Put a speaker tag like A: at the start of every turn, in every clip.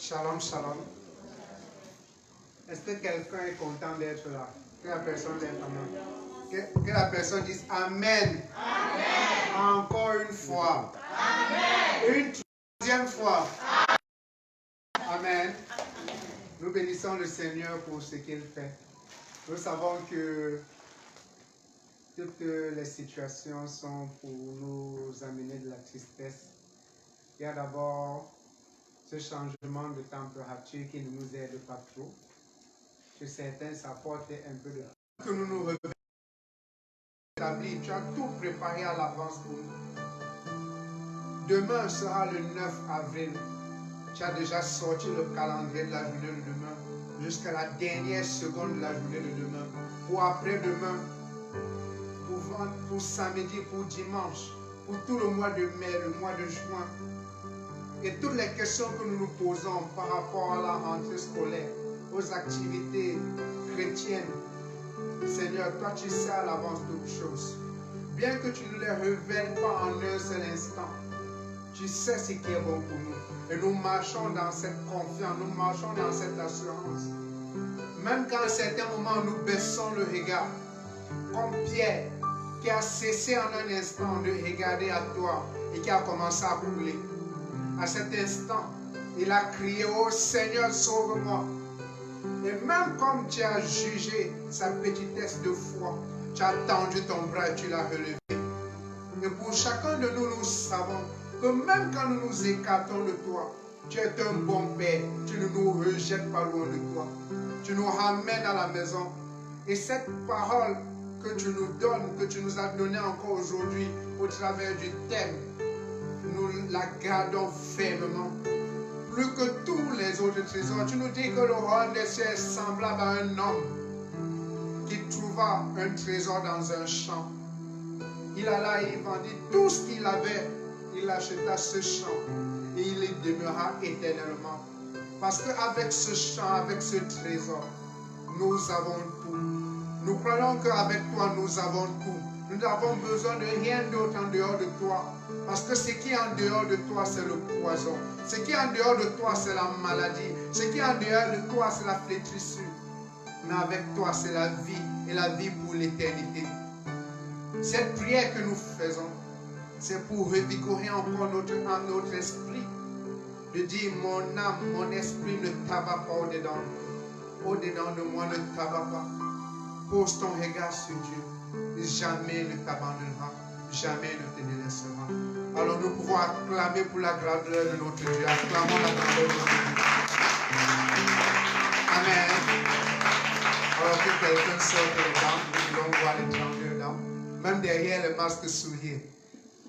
A: Shalom, shalom. Est-ce que quelqu'un est content d'être là? Que la personne lève la main. Que la personne dise Amen. Amen. Encore une fois. Amen. Une troisième fois. Amen. Nous bénissons le Seigneur pour ce qu'il fait. Nous savons que toutes les situations sont pour nous amener de la tristesse. Il y a d'abord ce changement de température qui ne nous aide pas trop. Chez certains, ça porte un peu de... Que nous nous rétablissons. Tu as tout préparé à l'avance pour nous. Demain sera le 9 avril. Tu as déjà sorti le calendrier de la journée de demain jusqu'à la dernière seconde de la journée de demain. Pour après-demain, pour samedi, pour dimanche, pour tout le mois de mai, le mois de juin. Et toutes les questions que nous nous posons par rapport à la rentrée scolaire, aux activités chrétiennes. Seigneur, toi tu sais à l'avance toutes choses. Bien que tu ne les révèles pas en un seul instant, tu sais ce qui est bon pour nous. Et nous marchons dans cette confiance, nous marchons dans cette assurance. Même quand à certains moments nous baissons le regard, comme Pierre, qui a cessé en un instant de regarder à toi et qui a commencé à couler. À cet instant, il a crié, oh Seigneur, sauve-moi. Et même comme tu as jugé sa petitesse de foi, tu as tendu ton bras et tu l'as relevé. Et pour chacun de nous, nous savons que même quand nous nous écartons de toi, tu es un bon Père. Tu ne nous rejettes pas loin de toi. Tu nous ramènes à la maison. Et cette parole que tu nous donnes, que tu nous as donnée encore aujourd'hui au travers du thème, nous la gardons fermement. Plus que tous les autres trésors, tu nous dis que le roi des cieux est semblable à un homme qui trouva un trésor dans un champ. Il alla et il vendit tout ce qu'il avait, il acheta ce champ et il y demeura éternellement. Parce qu'avec ce champ, avec ce trésor, nous avons tout. Nous croyons qu'avec toi, nous avons tout. Nous n'avons besoin de rien d'autre en dehors de toi. Parce que ce qui est en dehors de toi, c'est le poison. Ce qui est en dehors de toi, c'est la maladie. Ce qui est en dehors de toi, c'est la flétrissure. Mais avec toi, c'est la vie. Et la vie pour l'éternité. Cette prière que nous faisons, c'est pour revigorer encore notre esprit. De dire, mon âme, mon esprit ne t'abat pas au-dedans. Au-dedans de moi, ne t'abat pas. Pose ton regard sur Dieu. Jamais ne t'abandonnera. Jamais ne te délaissera. Alors nous pouvons acclamer pour la grandeur de notre Dieu. Acclamons la grandeur de notre Dieu. Amen. Alors que quelqu'un sorte les dents, nous voulons voir les grandeurs dents. Même derrière les masques sourire.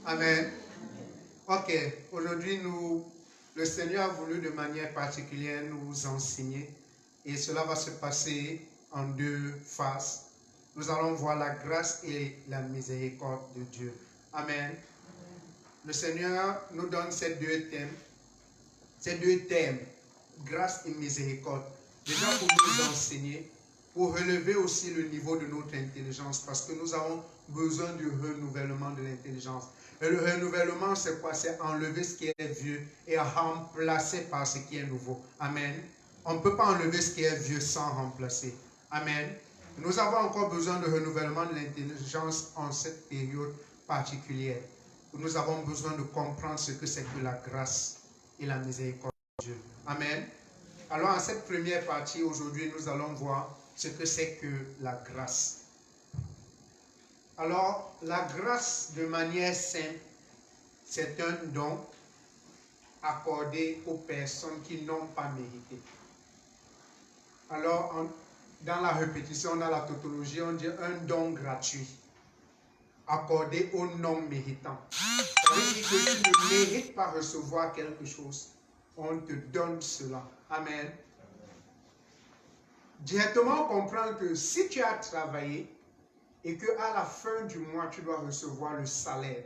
A: Amen. Ok. Aujourd'hui, le Seigneur a voulu de manière particulière nous enseigner. Et cela va se passer en deux phases. Nous allons voir la grâce et la miséricorde de Dieu. Amen. Le Seigneur nous donne ces deux thèmes, grâce et miséricorde. Déjà pour nous enseigner, pour relever aussi le niveau de notre intelligence, parce que nous avons besoin du renouvellement de l'intelligence. Et le renouvellement, c'est quoi? C'est enlever ce qui est vieux et remplacer par ce qui est nouveau. Amen. On ne peut pas enlever ce qui est vieux sans remplacer. Amen. Nous avons encore besoin de renouvellement de l'intelligence en cette période particulière. Nous avons besoin de comprendre ce que c'est que la grâce et la miséricorde de Dieu. Amen. Alors, en cette première partie, aujourd'hui, nous allons voir ce que c'est que la grâce. Alors, la grâce, de manière simple, c'est un don accordé aux personnes qui n'ont pas mérité. Alors, dans la répétition, dans la tautologie, on dit un don gratuit accordé aux non-méritants. Ça veut dire que tu ne mérites pas recevoir quelque chose. On te donne cela. Amen. Directement, on comprend que si tu as travaillé et qu'à la fin du mois, tu dois recevoir le salaire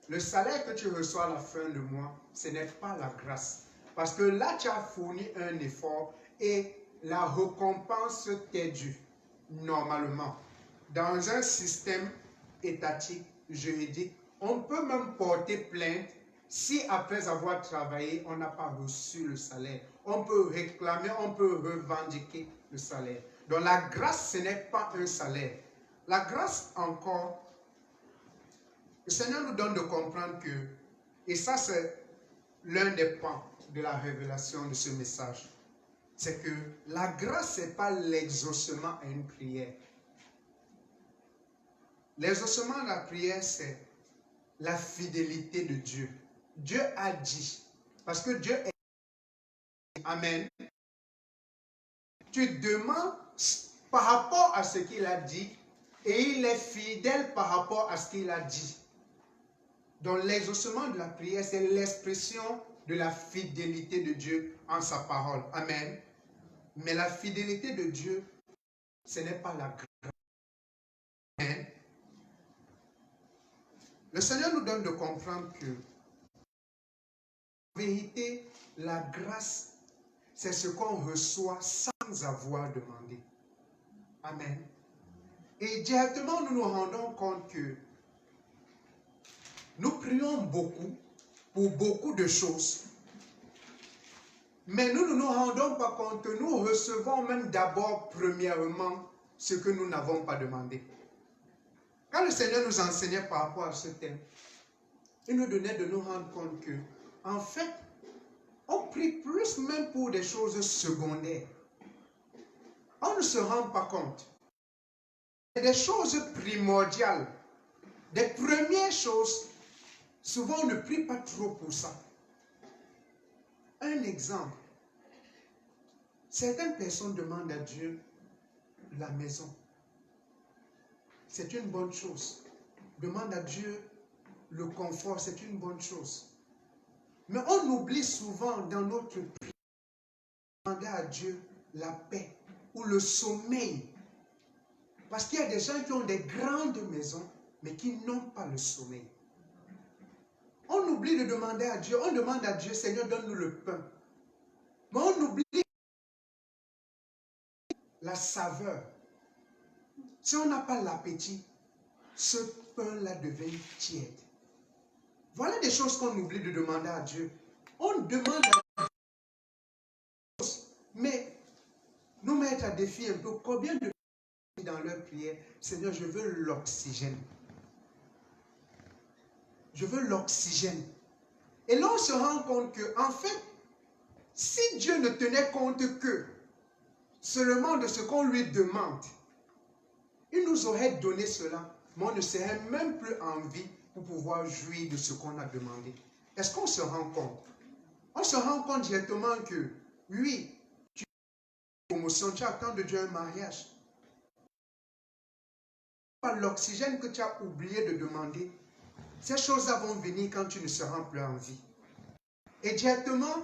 A: que tu reçois à la fin du mois, ce n'est pas la grâce. Parce que là, tu as fourni un effort et la récompense t'est due, normalement. Dans un système étatique, juridique, on peut même porter plainte si après avoir travaillé, on n'a pas reçu le salaire. on peut réclamer, on peut revendiquer le salaire. Donc la grâce, ce n'est pas un salaire. La grâce encore, le Seigneur nous donne de comprendre que, et ça c'est l'un des pans de la révélation de ce message, c'est que la grâce, ce n'est pas l'exaucement à une prière. L'exaucement de la prière, c'est la fidélité de Dieu. Dieu a dit, parce que Dieu est... Amen. Tu demandes par rapport à ce qu'il a dit, et il est fidèle par rapport à ce qu'il a dit. Donc l'exaucement de la prière, c'est l'expression de la fidélité de Dieu en sa parole. Amen. Mais la fidélité de Dieu, ce n'est pas la grâce. Amen. Le Seigneur nous donne de comprendre que, en vérité, la grâce, c'est ce qu'on reçoit sans avoir demandé. Amen. Et directement, nous nous rendons compte que nous prions beaucoup pour beaucoup de choses. Mais nous ne nous rendons pas compte que nous recevons même d'abord, premièrement, ce que nous n'avons pas demandé. Quand le Seigneur nous enseignait par rapport à ce thème, il nous donnait de nous rendre compte que, en fait, on prie plus même pour des choses secondaires. On ne se rend pas compte. Des choses primordiales, des premières choses, souvent on ne prie pas trop pour ça. Un exemple, certaines personnes demandent à Dieu la maison. C'est une bonne chose. Demande à Dieu le confort, c'est une bonne chose. Mais on oublie souvent dans notre prière de demander à Dieu la paix ou le sommeil. Parce qu'il y a des gens qui ont des grandes maisons, mais qui n'ont pas le sommeil. On oublie de demander à Dieu, on demande à Dieu, Seigneur, donne-nous le pain. Mais on oublie la saveur. Si on n'a pas l'appétit, ce pain-là devient tiède. Voilà des choses qu'on oublie de demander à Dieu. On demande à Dieu, mais nous mettre à défi un peu, combien de gens dans leur prière, Seigneur, je veux l'oxygène. Je veux l'oxygène. Et là, on se rend compte que, en fait, si Dieu ne tenait compte que seulement de ce qu'on lui demande, il nous aurait donné cela, mais on ne serait même plus en vie pour pouvoir jouir de ce qu'on a demandé. Est-ce qu'on se rend compte? On se rend compte directement que, oui, tu as une promotion, tu attends de Dieu un mariage. L'oxygène que tu as oublié de demander, ces choses-là vont venir quand tu ne seras plus en vie. Et directement,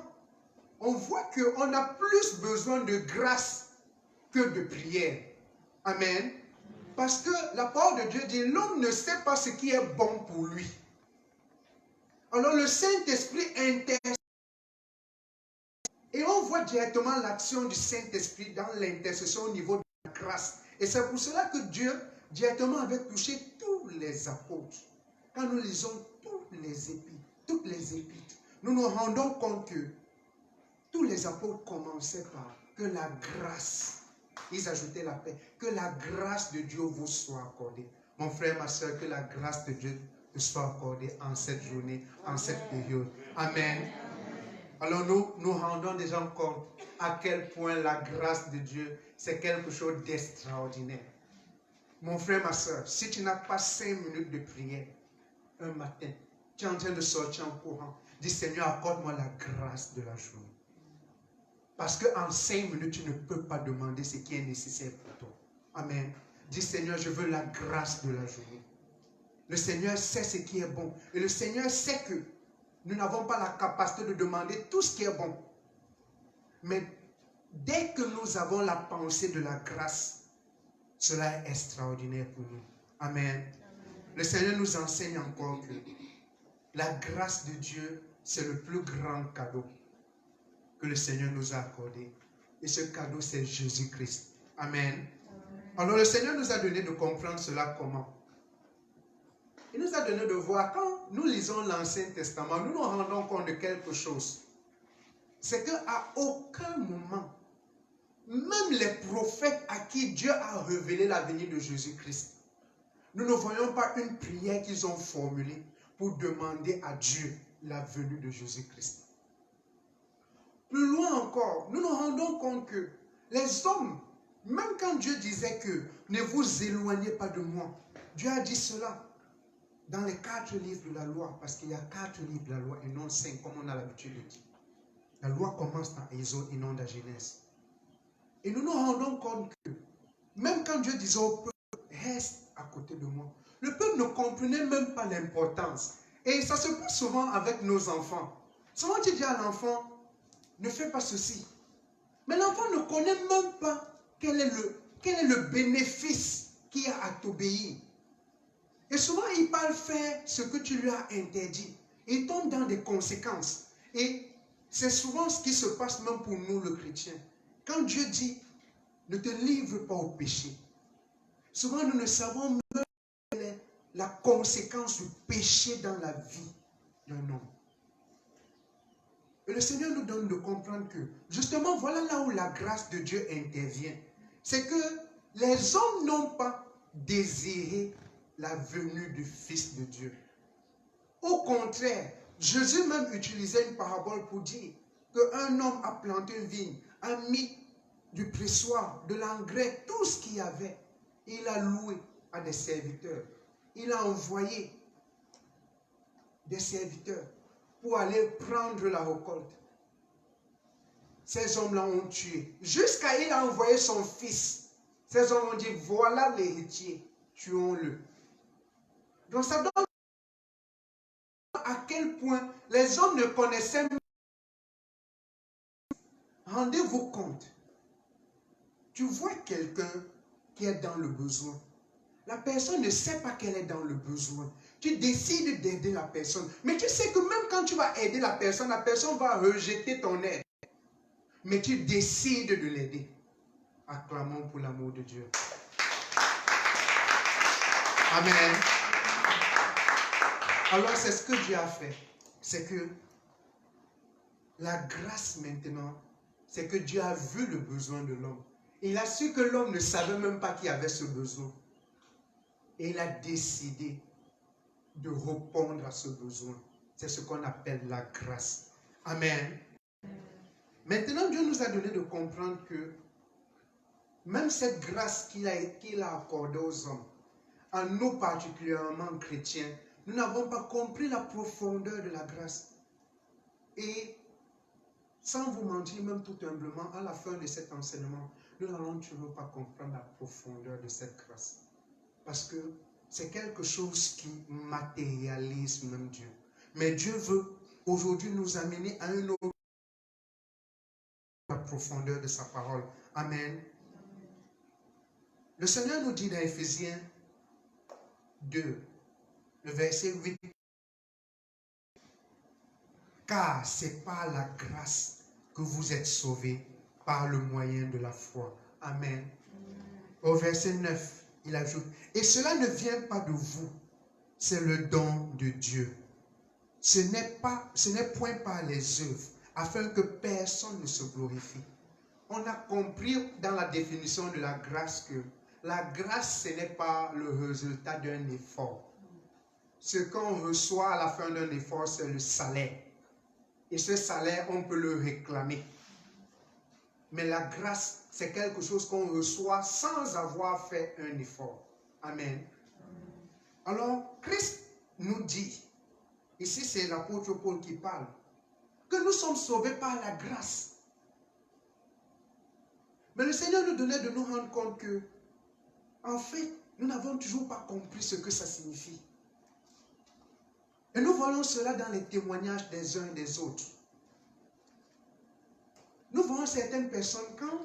A: on voit qu'on a plus besoin de grâce que de prière. Amen. Parce que la parole de Dieu dit, l'homme ne sait pas ce qui est bon pour lui. Alors le Saint-Esprit intercède. Et on voit directement l'action du Saint-Esprit dans l'intercession au niveau de la grâce. Et c'est pour cela que Dieu directement avait touché tous les apôtres. Quand nous lisons toutes les épîtres, nous nous rendons compte que tous les apôtres commençaient par que la grâce, ils ajoutaient la paix, que la grâce de Dieu vous soit accordée. Mon frère, ma soeur, que la grâce de Dieu te soit accordée en cette journée, en cette période. Amen. Alors nous rendons déjà compte à quel point la grâce de Dieu, c'est quelque chose d'extraordinaire. Mon frère, ma soeur, si tu n'as pas 5 minutes de prière un matin, tu es en train de sortir en courant, dis Seigneur, accorde-moi la grâce de la journée. Parce qu'en 5 minutes, tu ne peux pas demander ce qui est nécessaire pour toi. Amen. Dis Seigneur, je veux la grâce de la journée. Le Seigneur sait ce qui est bon. Et le Seigneur sait que nous n'avons pas la capacité de demander tout ce qui est bon. Mais dès que nous avons la pensée de la grâce, cela est extraordinaire pour nous. Amen. Amen. Le Seigneur nous enseigne encore que la grâce de Dieu, c'est le plus grand cadeau que le Seigneur nous a accordé. Et ce cadeau, c'est Jésus-Christ. Amen. Amen. Alors le Seigneur nous a donné de comprendre cela comment? Il nous a donné de voir, quand nous lisons l'Ancien Testament, nous nous rendons compte de quelque chose. c'est qu'à aucun moment, même les prophètes à qui Dieu a révélé la venue de Jésus-Christ, nous ne voyons pas une prière qu'ils ont formulée pour demander à Dieu la venue de Jésus-Christ. Plus loin encore, nous nous rendons compte que les hommes, même quand Dieu disait que ne vous éloignez pas de moi, Dieu a dit cela dans les 4 livres de la loi, parce qu'il y a 4 livres de la loi et non 5, comme on a l'habitude de dire. La loi commence dans Exode et non dans Genèse. Et nous nous rendons compte que même quand Dieu disait au peuple, reste à côté de moi, le peuple ne comprenait même pas l'importance. Et ça se passe souvent avec nos enfants. Souvent tu dis à l'enfant, ne fais pas ceci. Mais l'enfant ne connaît même pas quel est le bénéfice qu'il y a à t'obéir. Et souvent il parle faire ce que tu lui as interdit. Il tombe dans des conséquences. Et c'est souvent ce qui se passe même pour nous, le chrétien. Quand Dieu dit, ne te livre pas au péché, souvent nous ne savons même quelle est la conséquence du péché dans la vie d'un homme. Et le Seigneur nous donne de comprendre que, justement, voilà là où la grâce de Dieu intervient. C'est que les hommes n'ont pas désiré la venue du Fils de Dieu. Au contraire, Jésus même utilisait une parabole pour dire qu'un homme a planté une vigne, a mis du pressoir, de l'engrais, tout ce qu'il y avait. Il a loué à des serviteurs. Il a envoyé des serviteurs pour aller prendre la récolte. Ces hommes-là ont tué. Jusqu'à il a envoyé son fils. Ces hommes ont dit, voilà l'héritier, tuons-le. Donc ça donne à quel point les hommes ne connaissaient pas. Rendez-vous compte. Tu vois quelqu'un qui est dans le besoin. La personne ne sait pas qu'elle est dans le besoin. Tu décides d'aider la personne. Mais tu sais que même quand tu vas aider la personne va rejeter ton aide. Mais tu décides de l'aider. Acclamons pour l'amour de Dieu. Amen. Alors c'est ce que Dieu a fait. C'est que la grâce maintenant, c'est que Dieu a vu le besoin de l'homme. Il a su que l'homme ne savait même pas qu'il avait ce besoin. Et il a décidé de répondre à ce besoin. C'est ce qu'on appelle la grâce. Amen. Maintenant, Dieu nous a donné de comprendre que même cette grâce qu'il a accordée aux hommes, à nous particulièrement chrétiens, nous n'avons pas compris la profondeur de la grâce. Et sans vous mentir, même tout humblement, à la fin de cet enseignement, nous n'allons toujours pas comprendre la profondeur de cette grâce. Parce que c'est quelque chose qui matérialise même Dieu. Mais Dieu veut aujourd'hui nous amener à une autre profondeur de sa parole. Amen. Le Seigneur nous dit dans Éphésiens 2, le verset 8, car c'est par la grâce que vous êtes sauvés par le moyen de la foi. Amen. Au verset 9, il ajoute, et cela ne vient pas de vous, c'est le don de Dieu. Ce n'est point par les œuvres, afin que personne ne se glorifie. On a compris dans la définition de la grâce que la grâce, ce n'est pas le résultat d'un effort. Ce qu'on reçoit à la fin d'un effort, c'est le salaire. Et ce salaire, on peut le réclamer. Mais la grâce, c'est quelque chose qu'on reçoit sans avoir fait un effort. Amen. Alors, Christ nous dit, ici c'est l'apôtre Paul qui parle, que nous sommes sauvés par la grâce. Mais le Seigneur nous donnait de nous rendre compte que, en fait, nous n'avons toujours pas compris ce que ça signifie. Et nous voyons cela dans les témoignages des uns et des autres. Nous voyons certaines personnes, quand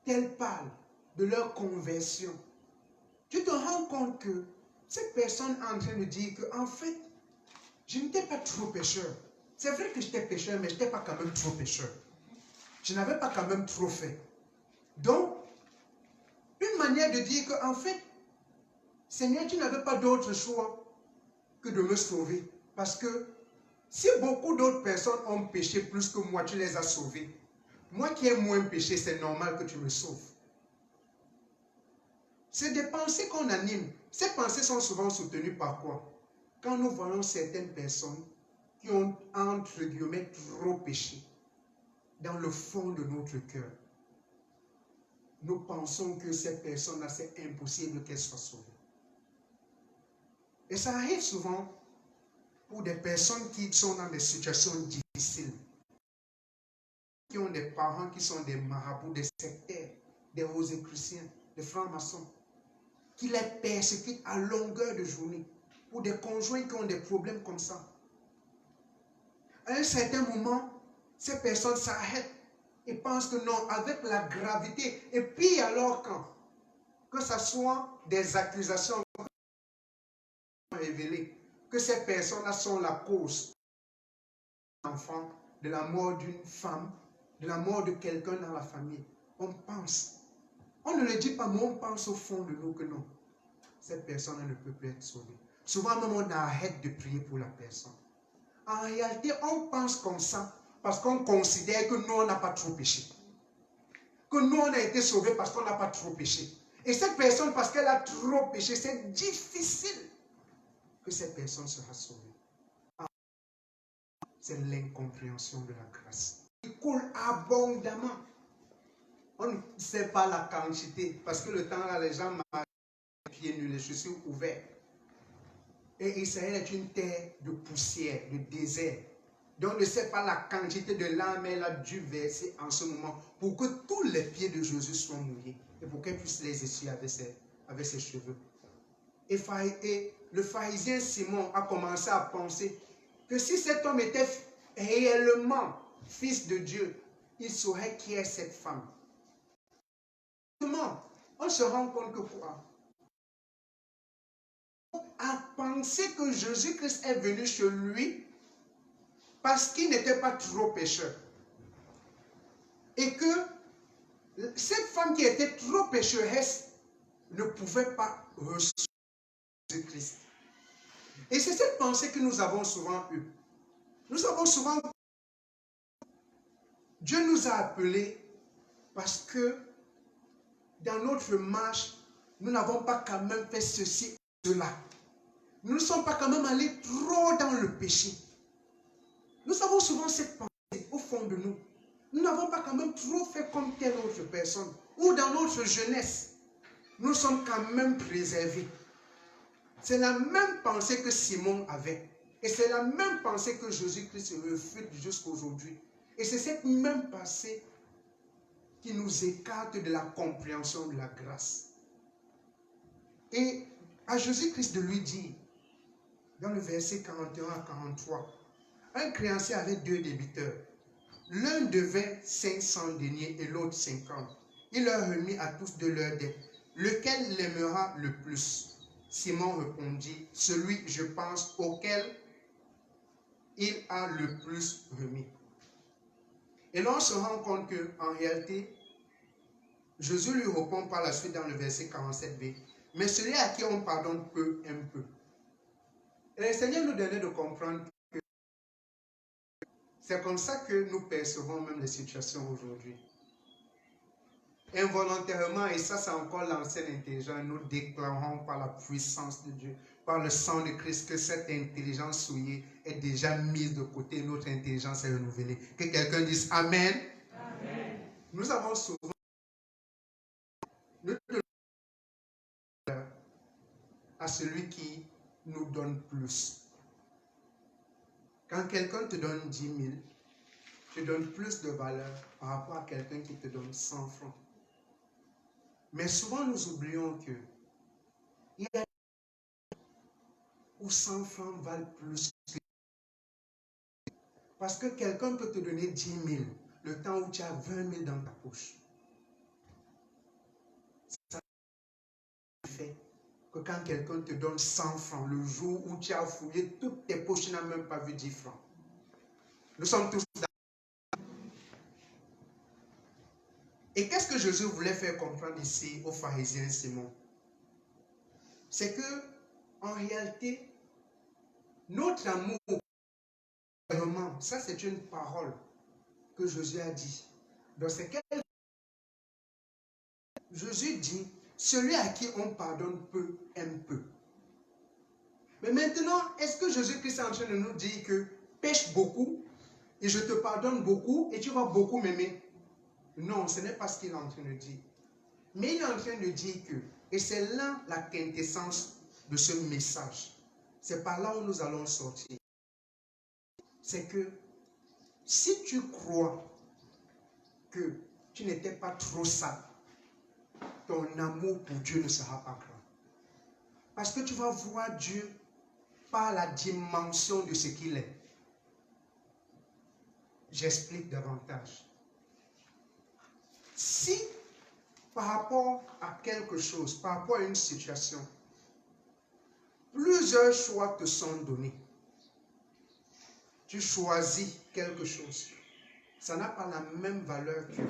A: elles parlent de leur conversion, tu te rends compte que cette personne est en train de dire que, en fait, je n'étais pas trop pécheur. C'est vrai que j'étais pécheur, mais je n'étais pas quand même trop pécheur. Je n'avais pas quand même trop fait. Donc, une manière de dire que, en fait, Seigneur, tu n'avais pas d'autre choix que de me sauver. Parce que Si beaucoup d'autres personnes ont péché plus que moi, tu les as sauvés. Moi qui ai moins péché, c'est normal que tu me sauves. C'est des pensées qu'on anime. Ces pensées sont souvent soutenues par quoi? Quand nous voyons certaines personnes qui ont, entre guillemets, trop péché dans le fond de notre cœur, nous pensons que ces personnes-là, c'est impossible qu'elles soient sauvées. Et ça arrive souvent pour des personnes qui sont dans des situations difficiles, qui ont des parents qui sont des marabouts, des sectaires, des rosicruciens, des francs-maçons, qui les persécutent à longueur de journée, pour des conjoints qui ont des problèmes comme ça. À un certain moment, ces personnes s'arrêtent et pensent que non, avec la gravité, et puis alors que ce soit des accusations révélées, que ces personnes-là sont la cause d'un enfant, de la mort d'une femme, de la mort de quelqu'un dans la famille. On pense. On ne le dit pas, mais on pense au fond de nous que non. Cette personne ne peut plus être sauvée. Souvent même on arrête de prier pour la personne. En réalité, on pense comme ça parce qu'on considère que nous, on n'a pas trop péché. Que nous, on a été sauvés parce qu'on n'a pas trop péché. Et cette personne, parce qu'elle a trop péché, c'est difficile que cette personne sera sauvée. C'est l'incompréhension de la grâce. Il coule abondamment. On ne sait pas la quantité. Parce que le temps là, les gens marchent les pieds nus, les chaussures ouvertes. Et Israël est une terre de poussière, de désert. Donc on ne sait pas la quantité de larmes qu'elle a dû verser en ce moment pour que tous les pieds de Jésus soient mouillés et pour qu'elle puisse les essuyer avec ses cheveux. Et le pharisien Simon a commencé à penser que si cet homme était réellement fils de Dieu, il saurait qui est cette femme. Comment? On se rend compte que quoi? À penser que Jésus-Christ est venu chez lui parce qu'il n'était pas trop pécheur. Et que cette femme qui était trop pécheresse ne pouvait pas recevoir Jésus-Christ. Et c'est cette pensée que nous avons souvent eue. Nous avons souvent... Dieu nous a appelés parce que dans notre marche, nous n'avons pas quand même fait ceci et cela. Nous ne sommes pas quand même allés trop dans le péché. Nous avons souvent cette pensée au fond de nous. Nous n'avons pas quand même trop fait comme telle autre personne. Ou dans notre jeunesse, nous sommes quand même préservés. C'est la même pensée que Simon avait. Et c'est la même pensée que Jésus-Christ refute jusqu'à aujourd'hui. Et c'est cette même pensée qui nous écarte de la compréhension de la grâce. Et à Jésus-Christ de lui dire, dans le verset 41 à 43, un créancier avait 2 débiteurs. L'un devait 500 deniers et l'autre 50. Il leur remit à tous de leurs dettes. Lequel l'aimera le plus? Simon répondit, celui, je pense, auquel il a le plus remis. Et là, on se rend compte qu'en réalité, Jésus lui répond par la suite dans le verset 47b, mais celui à qui on pardonne peu, aime peu. Et le Seigneur nous donnait de comprendre que c'est comme ça que nous percevons même les situations aujourd'hui. Involontairement, et ça c'est encore l'ancienne intelligence, nous déclarons par la puissance de Dieu, par le sang de Christ, que cette intelligence souillée est déjà mise de côté, notre intelligence est renouvelée. Que quelqu'un dise Amen. Amen. Nous avons souvent à celui qui nous donne plus. Quand quelqu'un te donne 10 000, tu donnes plus de valeur par rapport à quelqu'un qui te donne 100 francs. Mais souvent nous oublions que il y a où 100 francs valent plus que... Parce que quelqu'un peut te donner 10 000 le temps où tu as 20 000 dans ta poche. Ça fait que quand quelqu'un te donne 100 francs, le jour où tu as fouillé toutes tes poches, tu n'as même pas vu 10 francs. Nous sommes tous d'accord. Et qu'est-ce que Jésus voulait faire comprendre ici aux pharisiens Simon? C'est que, en réalité, notre amour Vraiment, ça c'est une parole que Jésus a dit. Donc c'est quel Jésus dit, celui à qui on pardonne peu, aime peu. Mais maintenant, est-ce que Jésus-Christ est en train de nous dire que pêche beaucoup et je te pardonne beaucoup et tu vas beaucoup m'aimer? Non, ce n'est pas ce qu'il est en train de dire. Mais il est en train de dire que, et c'est là la quintessence de ce message, c'est par là où nous allons sortir. C'est que si tu crois que tu n'étais pas trop sale, ton amour pour Dieu ne sera pas grand. Parce que tu vas voir Dieu par la dimension de ce qu'il est. J'explique davantage. Si par rapport à quelque chose, par rapport à une situation, plusieurs choix te sont donnés, tu choisis quelque chose, ça n'a pas la même valeur que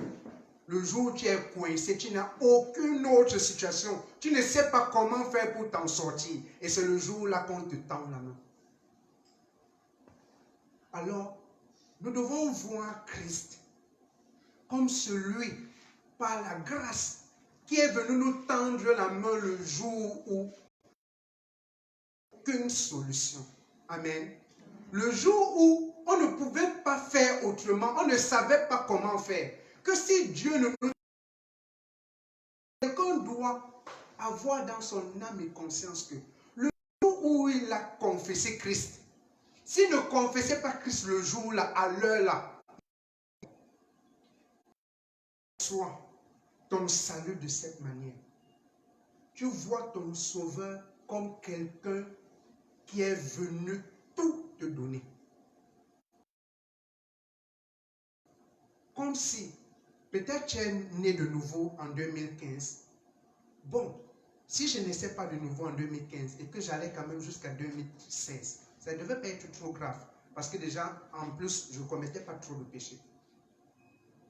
A: le jour où tu es coincé, tu n'as aucune autre situation, tu ne sais pas comment faire pour t'en sortir, et c'est le jour-là qu'on te tend la main. Alors, nous devons voir Christ comme celui, par la grâce, qui est venu nous tendre la main le jour où aucune solution. Amen. Le jour où on ne pouvait pas faire autrement, on ne savait pas comment faire. Que si Dieu ne nous... Quelqu'un doit avoir dans son âme et conscience que le jour où il a confessé Christ, s'il ne confessait pas Christ le jour-là, à l'heure-là, soit ton salut de cette manière. Tu vois ton sauveur comme quelqu'un qui est venu tout te donner. Comme si, peut-être tu es né de nouveau en 2015. Bon, si je ne naissais pas de nouveau en 2015 et que j'allais quand même jusqu'à 2016, ça ne devait pas être trop grave. Parce que déjà, en plus, je ne commettais pas trop de péchés.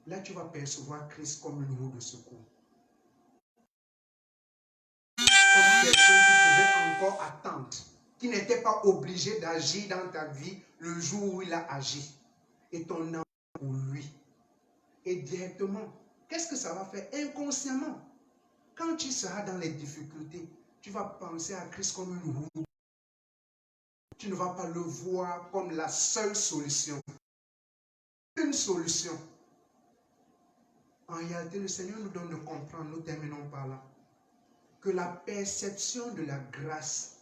A: Là, tu vas percevoir Christ comme une roue de secours. Comme quelqu'un qui pouvait encore attendre, qui n'était pas obligé d'agir dans ta vie le jour où il a agi. Et ton amour pour lui. Et directement, qu'est-ce que ça va faire? Inconsciemment, quand tu seras dans les difficultés, tu vas penser à Christ comme une roue. Tu ne vas pas le voir comme la seule solution. Une solution. En réalité, le Seigneur nous donne de comprendre, nous terminons par là, que la perception de la grâce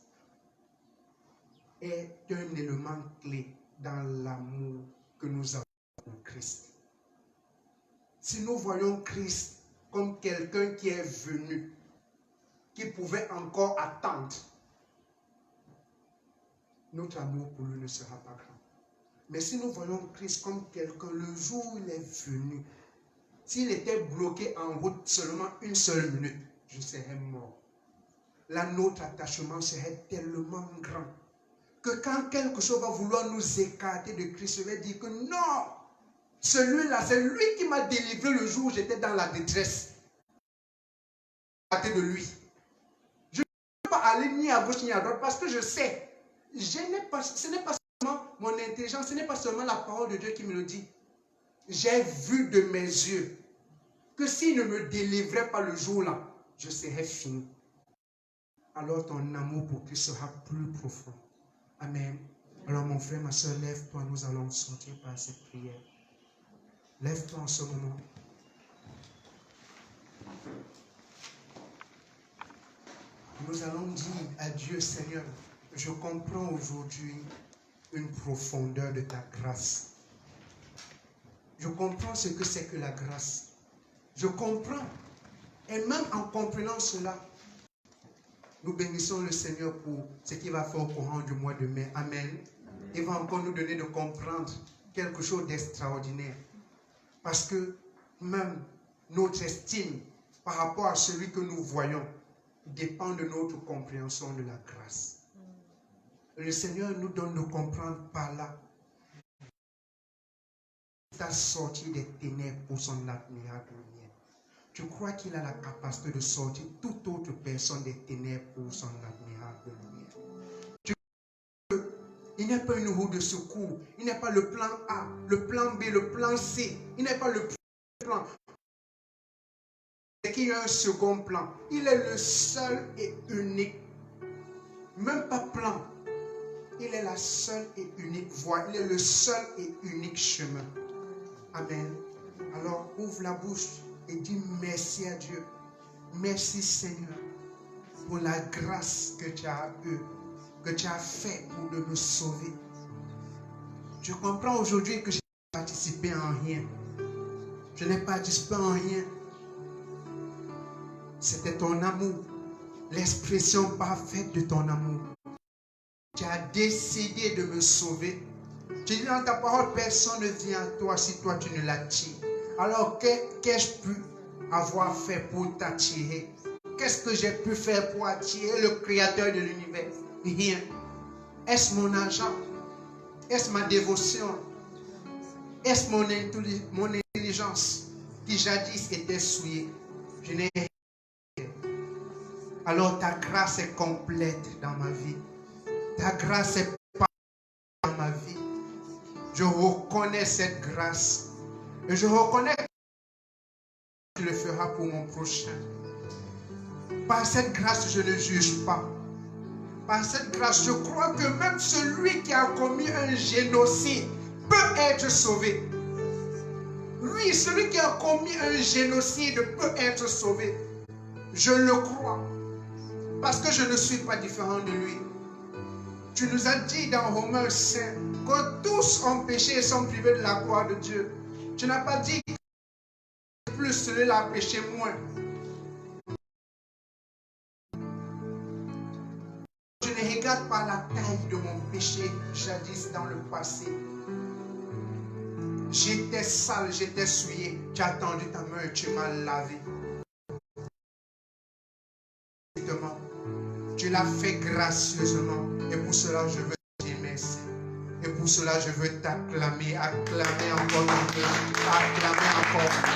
A: est un élément clé dans l'amour que nous avons pour Christ. Si nous voyons Christ comme quelqu'un qui est venu, qui pouvait encore attendre, notre amour pour lui ne sera pas grand. Mais si nous voyons Christ comme quelqu'un, le jour où il est venu, s'il était bloqué en route seulement une seule minute, je serais mort. Là, notre attachement serait tellement grand que quand quelque chose va vouloir nous écarter de Christ, je vais dire que non, celui-là, c'est lui qui m'a délivré le jour où j'étais dans la détresse. De lui. Je ne peux pas aller ni à gauche ni à droite parce que je sais, ce n'est pas seulement mon intelligence, ce n'est pas seulement la parole de Dieu qui me le dit. J'ai vu de mes yeux que s'il ne me délivrait pas le jour-là, je serais fini. Alors ton amour pour Christ sera plus profond. Amen. Alors mon frère, ma soeur, lève-toi, nous allons sortir par cette prière. Lève-toi en ce moment. Nous allons dire à Dieu, Seigneur, je comprends aujourd'hui une profondeur de ta grâce. Je comprends ce que c'est que la grâce. Je comprends. Et même en comprenant cela, nous bénissons le Seigneur pour ce qu'il va faire au courant du mois de mai. Amen. Il va encore nous donner de comprendre quelque chose d'extraordinaire. Parce que même notre estime par rapport à celui que nous voyons dépend de notre compréhension de la grâce. Le Seigneur nous donne de comprendre par là. Il t'a sorti des ténèbres pour son admirable lumière. Tu crois qu'il a la capacité de sortir toute autre personne des ténèbres pour son admirable lumière. Il n'est pas une roue de secours. Il n'est pas le plan A, le plan B, le plan C. Il n'est pas le plan. C'est qu'il y a un second plan. Il est le seul et unique. Même pas plan. Il est la seule et unique voie. Il est le seul et unique chemin. Amen. Alors, ouvre la bouche et dis merci à Dieu. Merci Seigneur pour la grâce que tu as eue, que tu as fait pour de me sauver. Je comprends aujourd'hui que je n'ai participé en rien. Je n'ai participé en rien. C'était ton amour, l'expression parfaite de ton amour. Tu as décidé de me sauver. Tu dis dans ta parole, personne ne vient à toi si toi tu ne l'attires. Alors qu'ai-je pu avoir fait pour t'attirer? Qu'est-ce que j'ai pu faire pour attirer le Créateur de l'univers? Rien. Est-ce mon argent? Est-ce ma dévotion? Est-ce mon intelligence qui jadis était souillée? Je n'ai rien. Alors ta grâce est complète dans ma vie. Ta grâce est parfaite dans ma vie. Je reconnais cette grâce. Et je reconnais que tu le feras pour mon prochain. Par cette grâce, je ne juge pas. Par cette grâce, je crois que même celui qui a commis un génocide peut être sauvé. Oui, celui qui a commis un génocide peut être sauvé. Je le crois. Parce que je ne suis pas différent de lui. Tu nous as dit dans Romains 5 que tous ont péché et sont privés de la gloire de Dieu. Tu n'as pas dit que plus celui-là a péché moins. Je ne regarde pas la taille de mon péché jadis dans le passé. J'étais sale, j'étais souillé. Tu as tendu ta main et tu m'as lavé. Tu l'as fait gracieusement. Et pour cela, je veux te dire merci. Et pour cela, je veux t'acclamer, acclamer encore ton Dieu, acclamer encore.